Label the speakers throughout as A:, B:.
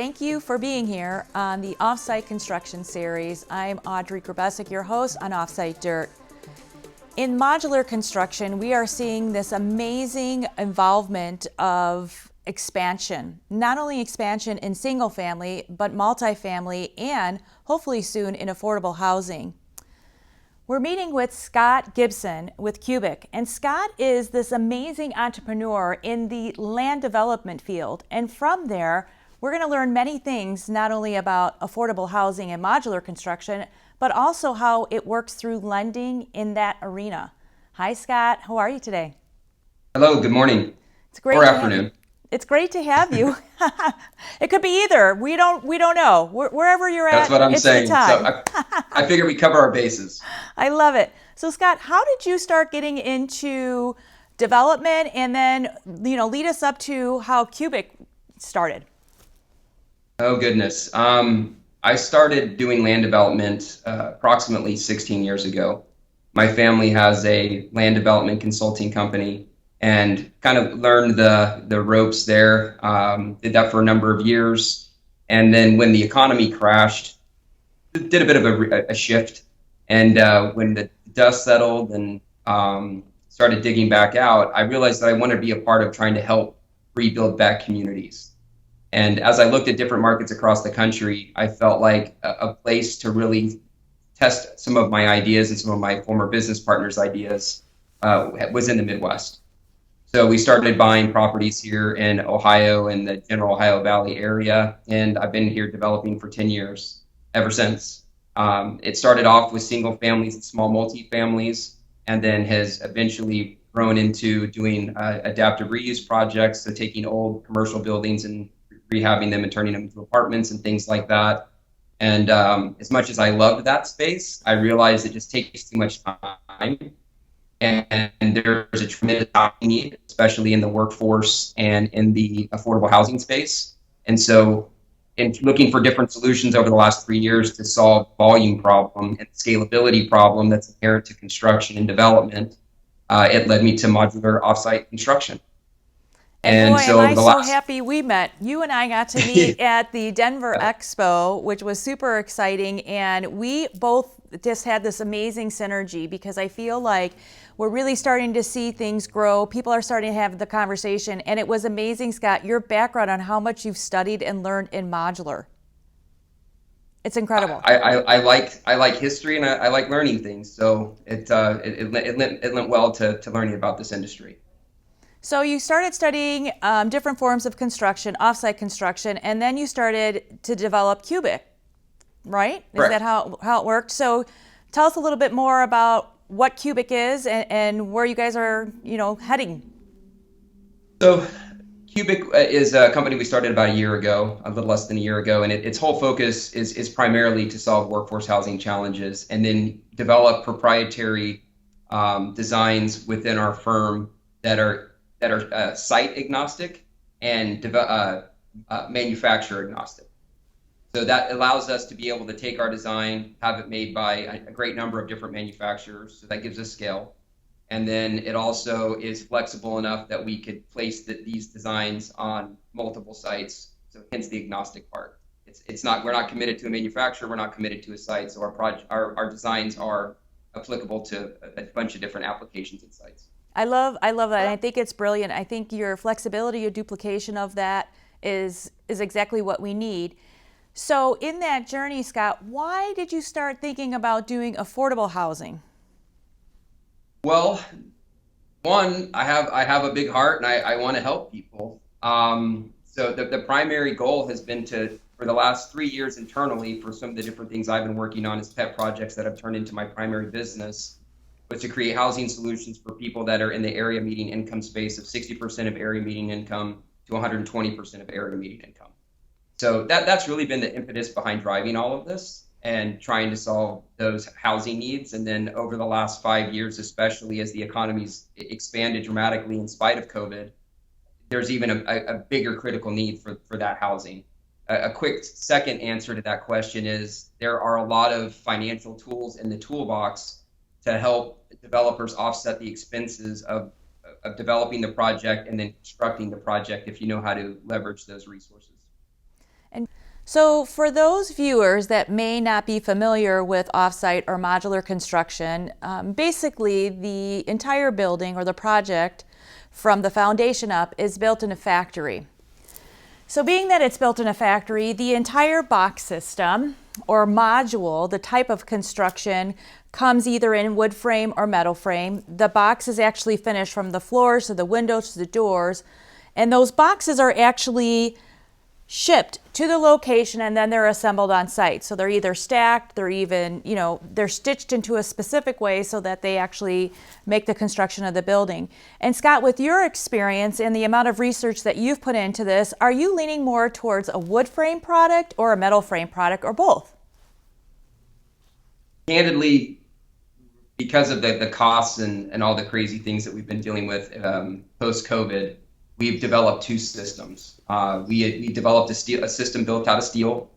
A: Thank you for being here on the Offsite Construction Series. I'm Audrey Grabesic, your host on Offsite Dirt. In modular construction, we are seeing this amazing involvement of expansion, not only expansion in single family, but multifamily and hopefully soon in affordable housing. We're meeting with Scott Gibson with Cubik, and Scott is this amazing entrepreneur in the land development field. And from there, we're going to learn many things, not only about affordable housing and modular construction, but also how it works through lending in that arena. Hi, Scott. How are you today?
B: Hello, good morning.
A: It's great
B: Or
A: to have you.
B: afternoon.
A: It's great to have you. It could be either. We don't know. Wherever you're
B: That's
A: at,
B: what I'm
A: it's the
B: saying. So
A: time.
B: I figure we cover our bases.
A: I love it. So Scott, how did you start getting into development, and then, lead us up to how Cubik started?
B: Oh, goodness. I started doing land development approximately 16 years ago. My family has a land development consulting company and kind of learned the ropes there. Did that for a number of years. And then when the economy crashed, did a bit of a shift. And when the dust settled and started digging back out, I realized that I wanted to be a part of trying to help rebuild back communities. And as I looked at different markets across the country, I felt like a place to really test some of my ideas and some of my former business partners' ideas was in the Midwest. So we started buying properties here in Ohio and the general Ohio Valley area, and I've been here developing for 10 years ever since. It started off with single families and small multi-families, and then has eventually grown into doing adaptive reuse projects, so taking old commercial buildings and rehabbing them and turning them into apartments and things like that. And as much as I loved that space, I realized it just takes too much time. And there's a tremendous housing need, especially in the workforce and in the affordable housing space. And so in looking for different solutions over the last 3 years to solve volume problem and scalability problem that's inherent to construction and development, it led me to modular offsite construction.
A: And boy,
B: And
A: am
B: so
A: I
B: over the
A: so
B: last
A: happy we met. You and I got to meet at the Denver Expo, which was super exciting. And we both just had this amazing synergy because I feel like we're really starting to see things grow. People are starting to have the conversation. And it was amazing, Scott, your background on how much you've studied and learned in modular. It's incredible.
B: I like history and I like learning things. So it lent well to learning about this industry.
A: So you started studying different forms of construction, offsite construction, and then you started to develop Cubik, right? Is that
B: Correct.
A: how it worked? So tell us a little bit more about what Cubik is, and where you guys are, heading.
B: So Cubik is a company we started about a year ago, a little less than a year ago, and its whole focus is primarily to solve workforce housing challenges and then develop proprietary designs within our firm that are site agnostic and manufacturer agnostic. So that allows us to be able to take our design, have it made by a great number of different manufacturers. So that gives us scale. And then it also is flexible enough that we could place these designs on multiple sites. So hence the agnostic part. It's not, we're not committed to a manufacturer. We're not committed to a site. So our designs are applicable to a bunch of different applications and sites.
A: I love that. And I think it's brilliant. I think your flexibility, your duplication of that is exactly what we need. So in that journey, Scott, why did you start thinking about doing affordable housing?
B: Well, one, I have a big heart and I want to help people. So the primary goal has been for the last 3 years internally, for some of the different things I've been working on as pet projects that have turned into my primary business, was to create housing solutions for people that are in the area median income space of 60% of area median income to 120% of area median income. So that's really been the impetus behind driving all of this and trying to solve those housing needs. And then over the last 5 years, especially as the economy's expanded dramatically in spite of COVID, there's even a bigger critical need for that housing. A quick second answer to that question is there are a lot of financial tools in the toolbox to help developers offset the expenses of developing the project and then constructing the project if you know how to leverage those resources.
A: So for those viewers that may not be familiar with offsite or modular construction, basically the entire building or the project from the foundation up is built in a factory. So being that it's built in a factory, the entire box system or module, the type of construction, comes either in wood frame or metal frame. The box is actually finished from the floors to the windows to the doors, and those boxes are actually shipped to the location and then they're assembled on site. So they're either stacked, they're even, they're stitched into a specific way so that they actually make the construction of the building. And Scott, with your experience and the amount of research that you've put into this, are you leaning more towards a wood frame product or a metal frame product or both?
B: Candidly, because of the costs and all the crazy things that we've been dealing with post-COVID, we've developed two systems. We developed a system built out of steel.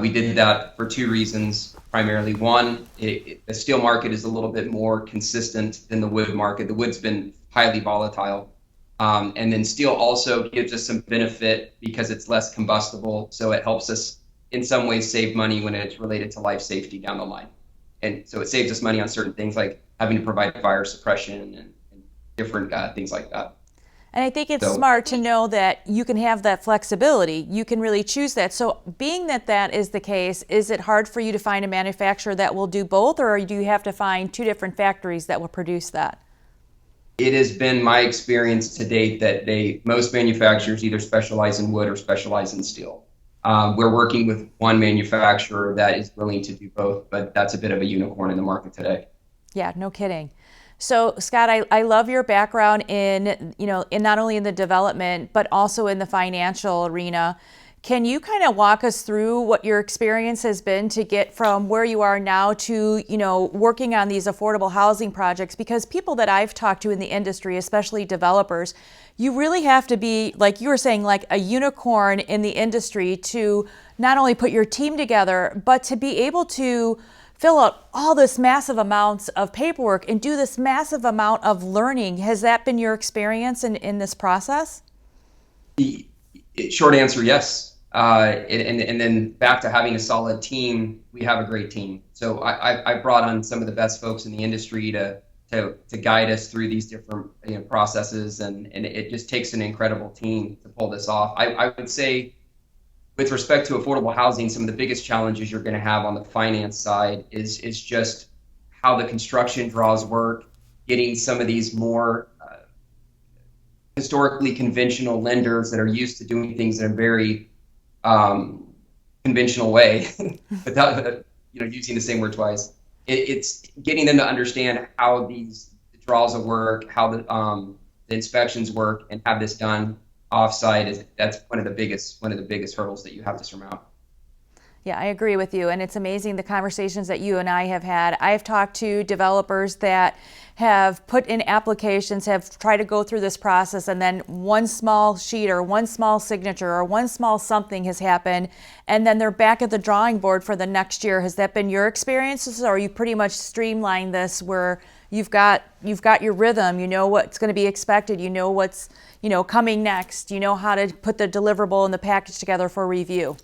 B: We did that for two reasons, primarily. One, the steel market is a little bit more consistent than the wood market. The wood's been highly volatile. And then steel also gives us some benefit because it's less combustible, so it helps us in some ways save money when it's related to life safety down the line. And so it saves us money on certain things like having to provide fire suppression and different things like that.
A: And I think it's smart to know that you can have that flexibility. You can really choose that. So being that that is the case, is it hard for you to find a manufacturer that will do both, or do you have to find two different factories that will produce that?
B: It has been my experience to date that most manufacturers either specialize in wood or specialize in steel. We're working with one manufacturer that is willing to do both, but that's a bit of a unicorn in the market today.
A: Yeah, no kidding. So Scott, I love your background in not only in the development, but also in the financial arena. Can you kind of walk us through what your experience has been to get from where you are now to, working on these affordable housing projects? Because people that I've talked to in the industry, especially developers, you really have to be, like you were saying, like a unicorn in the industry to not only put your team together, but to be able to fill out all this massive amounts of paperwork and do this massive amount of learning. Has that been your experience in this process?
B: The short answer, yes. And then back to having a solid team, we have a great team. So I brought on some of the best folks in the industry to guide us through these different processes, and it just takes an incredible team to pull this off. I would say, with respect to affordable housing, some of the biggest challenges you're going to have on the finance side is just how the construction draws work, getting some of these more historically conventional lenders that are used to doing things in a very conventional way, without using the same word twice. It's getting them to understand how these draws will work, how the inspections work, and have this done offsite. That's one of the biggest hurdles that you have to surmount.
A: Yeah, I agree with you. And it's amazing the conversations that you and I have had. I've talked to developers that have put in applications, have tried to go through this process, and then one small sheet or one small signature or one small something has happened, and then they're back at the drawing board for the next year. Has that been your experiences, or are you pretty much streamlined this where you've got your rhythm, you know what's going to be expected, you know what's coming next, you know how to put the deliverable and the package together for review?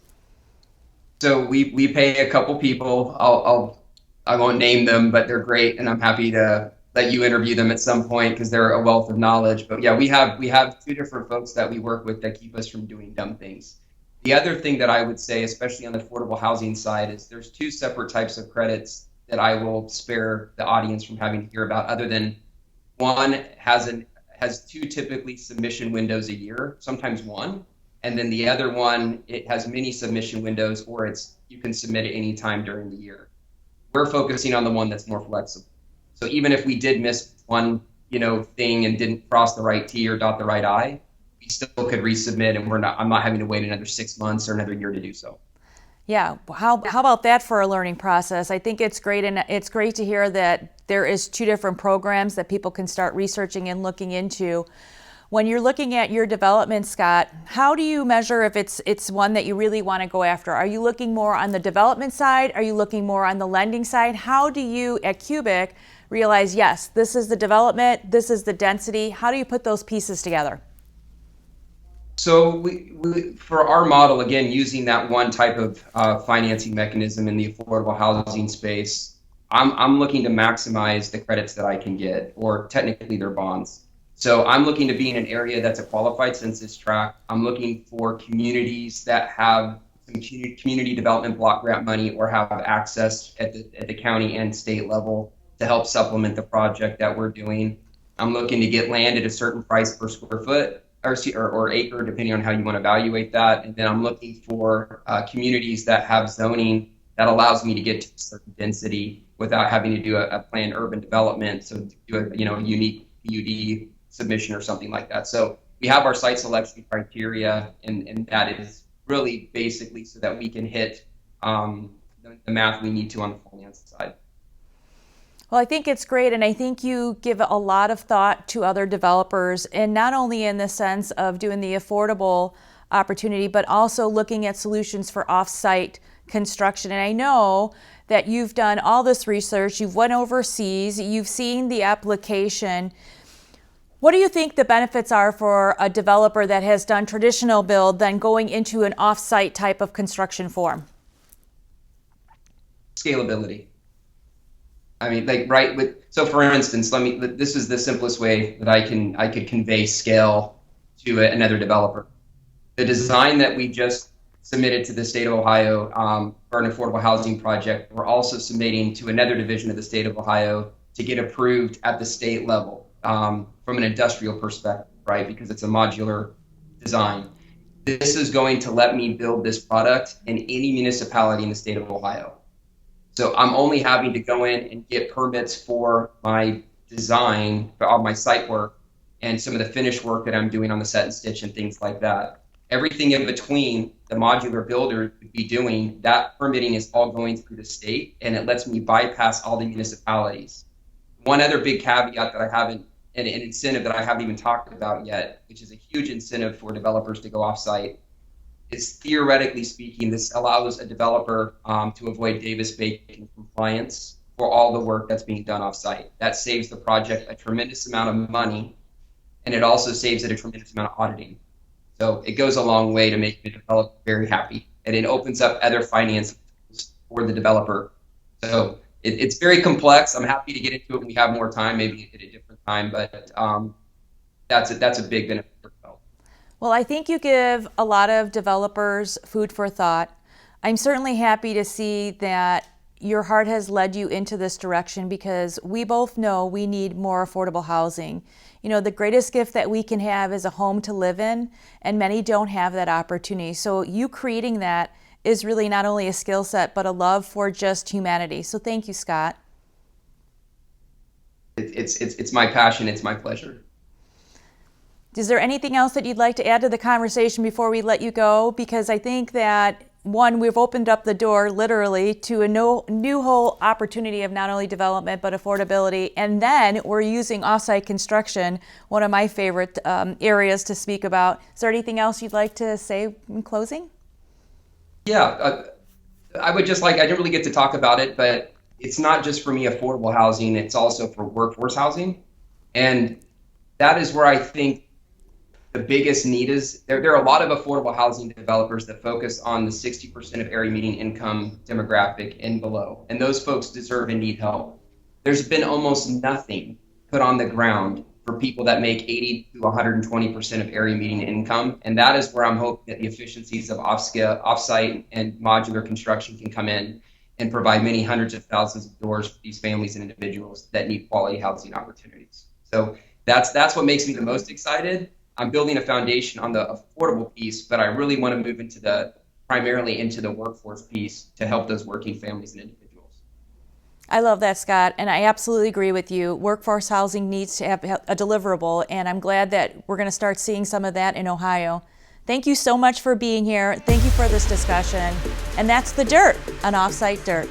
B: So we pay a couple people. I won't name them, but they're great, and I'm happy to let you interview them at some point because they're a wealth of knowledge. But yeah, we have two different folks that we work with that keep us from doing dumb things. The other thing that I would say, especially on the affordable housing side, is there's two separate types of credits that I will spare the audience from having to hear about, other than one has two typically submission windows a year, sometimes one. And then the other one, it has many submission windows, or you can submit it any time during the year. We're focusing on the one that's more flexible. So even if we did miss one, thing and didn't cross the right T or dot the right I, we still could resubmit, and I'm not having to wait another 6 months or another year to do so.
A: Yeah, how about that for a learning process? I think it's great, and it's great to hear that there is two different programs that people can start researching and looking into. When you're looking at your development, Scott, how do you measure if it's one that you really want to go after? Are you looking more on the development side? Are you looking more on the lending side? How do you, at Cubik, realize, yes, this is the development, this is the density? How do you put those pieces together?
B: So for our model, again, using that one type of financing mechanism in the affordable housing space, I'm looking to maximize the credits that I can get, or technically their bonds. So I'm looking to be in an area that's a qualified census tract. I'm looking for communities that have some community development block grant money or have access at the county and state level to help supplement the project that we're doing. I'm looking to get land at a certain price per square foot or acre, depending on how you want to evaluate that. And then I'm looking for communities that have zoning that allows me to get to a certain density without having to do a planned urban development. So do a unique PUD submission or something like that. So we have our site selection criteria, and that is really basically so that we can hit the math we need to on the finance side.
A: Well, I think it's great, and I think you give a lot of thought to other developers, and not only in the sense of doing the affordable opportunity, but also looking at solutions for off-site construction. And I know that you've done all this research, you've went overseas, you've seen the application. What do you think the benefits are for a developer that has done traditional build than going into an off-site type of construction form?
B: Scalability. I mean, so for instance, this is the simplest way that I could convey scale to another developer. The design that we just submitted to the state of Ohio for an affordable housing project, we're also submitting to another division of the state of Ohio to get approved at the state level from an industrial perspective, right? Because it's a modular design. This is going to let me build this product in any municipality in the state of Ohio. So I'm only having to go in and get permits for my design, for all my site work, and some of the finish work that I'm doing on the set and stitch and things like that. Everything in between the modular builder would be doing, that permitting is all going through the state, and it lets me bypass all the municipalities. One other big caveat that I haven't, and an incentive that I haven't even talked about yet, which is a huge incentive for developers to go offsite, is theoretically speaking, this allows a developer to avoid Davis-Bacon compliance for all the work that's being done offsite. That saves the project a tremendous amount of money, and it also saves it a tremendous amount of auditing. So it goes a long way to make the developer very happy, and it opens up other finance for the developer. So it's very complex. I'm happy to get into it when we have more time, maybe at a different time, but that's a big benefit.
A: Well, I think you give a lot of developers food for thought. I'm certainly happy to see that your heart has led you into this direction, because we both know we need more affordable housing. You know, the greatest gift that we can have is a home to live in, and many don't have that opportunity. So you creating that is really not only a skill set, but a love for just humanity. So thank you, Scott.
B: It's my passion. It's my pleasure.
A: Is there anything else that you'd like to add to the conversation before we let you go? Because I think that, one, we've opened up the door literally to a new whole opportunity of not only development but affordability. And then we're using offsite construction, one of my favorite areas to speak about. Is there anything else you'd like to say in closing?
B: Yeah, I didn't really get to talk about it, but it's not just for me affordable housing, it's also for workforce housing. And that is where I think the biggest need is. There are a lot of affordable housing developers that focus on the 60% of area median income demographic and below, and those folks deserve and need help. There's been almost nothing put on the ground for people that make 80 to 120% of area median income, and that is where I'm hoping that the efficiencies of offsite and modular construction can come in and provide many hundreds of thousands of doors for these families and individuals that need quality housing opportunities. So that's what makes me the most excited. I'm building a foundation on the affordable piece, but I really want to move primarily into the workforce piece to help those working families and individuals.
A: I love that, Scott, and I absolutely agree with you. Workforce housing needs to have a deliverable, and I'm glad that we're going to start seeing some of that in Ohio. Thank you so much for being here. Thank you for this discussion. And that's The Dirt on Offsite Dirt.